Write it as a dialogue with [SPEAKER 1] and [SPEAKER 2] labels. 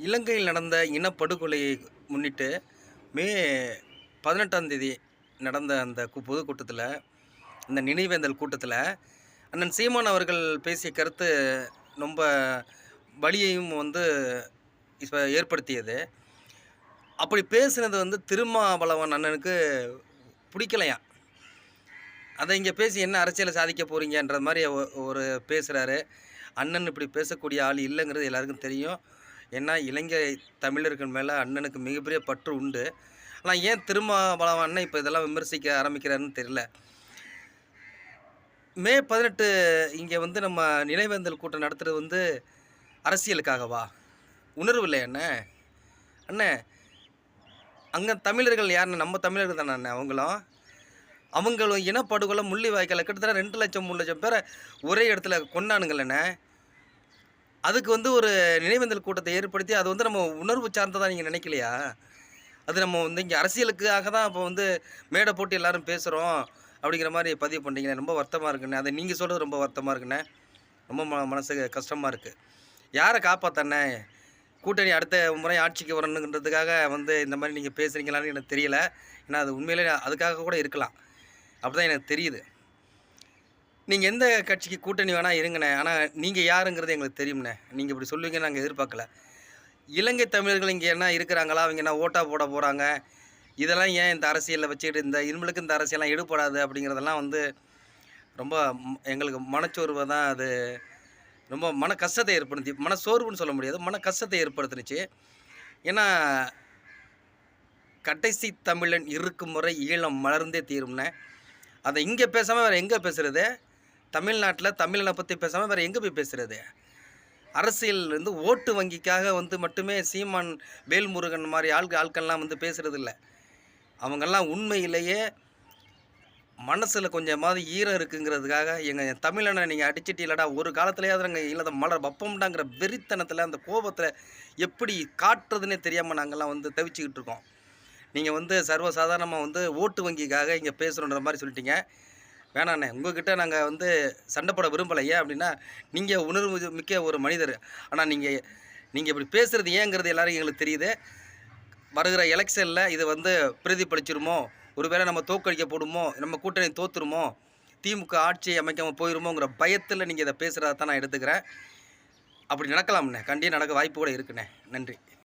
[SPEAKER 1] இலங்கையில் நடந்த இனப்படுகொலையை முன்னிட்டு மே 18ஆம் தேதி நடந்த அந்த பொதுக்கூட்டத்தில், இந்த நினைவேந்தல் கூட்டத்தில் அண்ணன் சீமான் அவர்கள் பேசிய கருத்து ரொம்ப வலியையும் இப்ப ஏற்படுத்தியது. அப்படி பேசினது திருமாவளவன் அண்ணனுக்கு பிடிக்கலையாம். அதை இங்கே பேசி என்ன அரசியலை சாதிக்க போறீங்கன்ற மாதிரி ஒரு பேசுகிறாரு. அண்ணன் இப்படி பேசக்கூடிய ஆள் இல்லைங்கிறது எல்லாருக்கும் தெரியும். ஏன்னா இலங்கை தமிழர்கள் மேலே அண்ணனுக்கு மிகப்பெரிய பற்று உண்டு. ஆனால் ஏன் திருமாவளவன் அண்ணன் இப்போ இதெல்லாம் விமர்சிக்க ஆரம்பிக்கிறாருன்னு தெரியல. மே 18 இங்கே நம்ம நினைவேந்தல் கூட்டம் நடத்துகிறது அரசியலுக்காகவா? உணர்வு இல்லை அண்ணே. அண்ணே, அங்கே தமிழர்கள் யாருன்னு நம்ம தமிழர்கள் தானே அண்ணே. அவங்களும் இனப்படுகொலை முள்ளிவாய்க்கால கிட்டத்தட்ட 2 லட்சம் 3 லட்சம் பேரை ஒரே இடத்துல கொண்டானுங்களண்ணே. அதுக்கு ஒரு நினைவேந்தல் கூட்டத்தை ஏற்படுத்தி அது நம்ம உணர்வு சார்ந்ததாக நீங்கள் நினைக்கலையா? அது நம்ம இங்கே அரசியலுக்காக தான் இப்போ மேடை போட்டு எல்லோரும் பேசுகிறோம் அப்படிங்கிற மாதிரி பதிவு பண்ணுறீங்கண்ணே. ரொம்ப வருத்தமாக இருக்குண்ணே. அதை நீங்கள் சொல்கிறது ரொம்ப வருத்தமாக இருக்குண்ணே. ரொம்ப மனசுக்கு கஷ்டமாக இருக்குது. யாரை காப்பாற்றண்ணே? கூட்டணி அடுத்த முறை ஆட்சிக்கு வரணுங்கிறதுக்காக இந்த மாதிரி நீங்கள் பேசுகிறீங்களான்னு எனக்கு தெரியல. ஏன்னா அது உண்மையிலே அதுக்காக கூட இருக்கலாம். அப்படி தான் எனக்கு தெரியுது. நீங்கள் எந்த கட்சிக்கு கூட்டணி வேணால் இருங்கண்ணே. ஆனால் நீங்கள் யாருங்கிறது எங்களுக்கு தெரியும்ண்ணே. நீங்கள் இப்படி சொல்லுவீங்கன்னு நாங்கள் எதிர்பார்க்கல. இலங்கை தமிழர்கள் இங்கே என்ன இருக்கிறாங்களா? அவங்க என்ன ஓட்டா போட போகிறாங்க? இதெல்லாம் ஏன் இந்த அரசியலில் வச்சுக்கிட்டு இவங்களுக்கு இந்த அரசியலாம் எடுபடாது அப்படிங்கிறதெல்லாம் ரொம்ப எங்களுக்கு மனச்சோர்வை தான். அது ரொம்ப மன கஷ்டத்தை ஏற்படுத்தி, மனசோர்வுன்னு சொல்ல முடியாது, மன கஷ்டத்தை ஏற்படுத்துனுச்சு. ஏன்னா கடைசி தமிழன் இருக்கும் முறை ஈழம் மலர்ந்தே தீரும்னே. அதை இங்கே பேசாமல் வேறு எங்கே பேசுகிறது? தமிழ்நாட்டில் தமிழனை பற்றி பேசாமல் வேறு எங்கே போய் பேசுகிறது? அரசியல் ஓட்டு வங்கிக்காக மட்டுமே சீமான், வேல்முருகன் மாதிரி ஆட்கள்லாம் பேசுகிறது இல்லை. அவங்கெல்லாம் உண்மையிலேயே மனசில் கொஞ்சமாவது ஈரம் இருக்குங்கிறதுக்காக எங்கள் தமிழனை நீங்கள் அடிச்சிட்டீங்களடா, ஒரு காலத்துலேயாவது நாங்கள் இல்லாத மலர் வப்பம்டாங்கிற வெறித்தனத்தில், அந்த கோபத்தில் எப்படி காட்டுறதுன்னே தெரியாமல் நாங்கள்லாம் தவிச்சுக்கிட்டு இருக்கோம். நீங்கள் சர்வசாதாரணமாக ஓட்டு வங்கிக்காக இங்கே பேசுகிறோன்ற மாதிரி சொல்லிட்டீங்க. வேணாண்ணே, உங்கள்கிட்ட நாங்கள் சண்டை போட விரும்பலை. ஏன் அப்படின்னா நீங்கள் உணர்வு மிக்க ஒரு மனிதர். ஆனால் நீங்கள் இப்படி பேசுகிறது ஏங்கிறது எல்லோரும் எங்களுக்கு தெரியுது. வருகிற எலெக்ஷனில் இது பிரதிபலிச்சிருமோ, ஒருவேளை நம்ம தோக்கடிக்க போடுமோ, நம்ம கூட்டணி தோற்றுருமோ, திமுக ஆட்சியை அமைக்காமல் போயிருமோங்கிற பயத்தில் நீங்கள் இதை பேசுகிறத தான் நான் எடுத்துக்கிறேன். அப்படி நடக்கலாம்ண்ணே. கண்டிப்பாக நடக்க வாய்ப்பு கூட இருக்குண்ணே. நன்றி.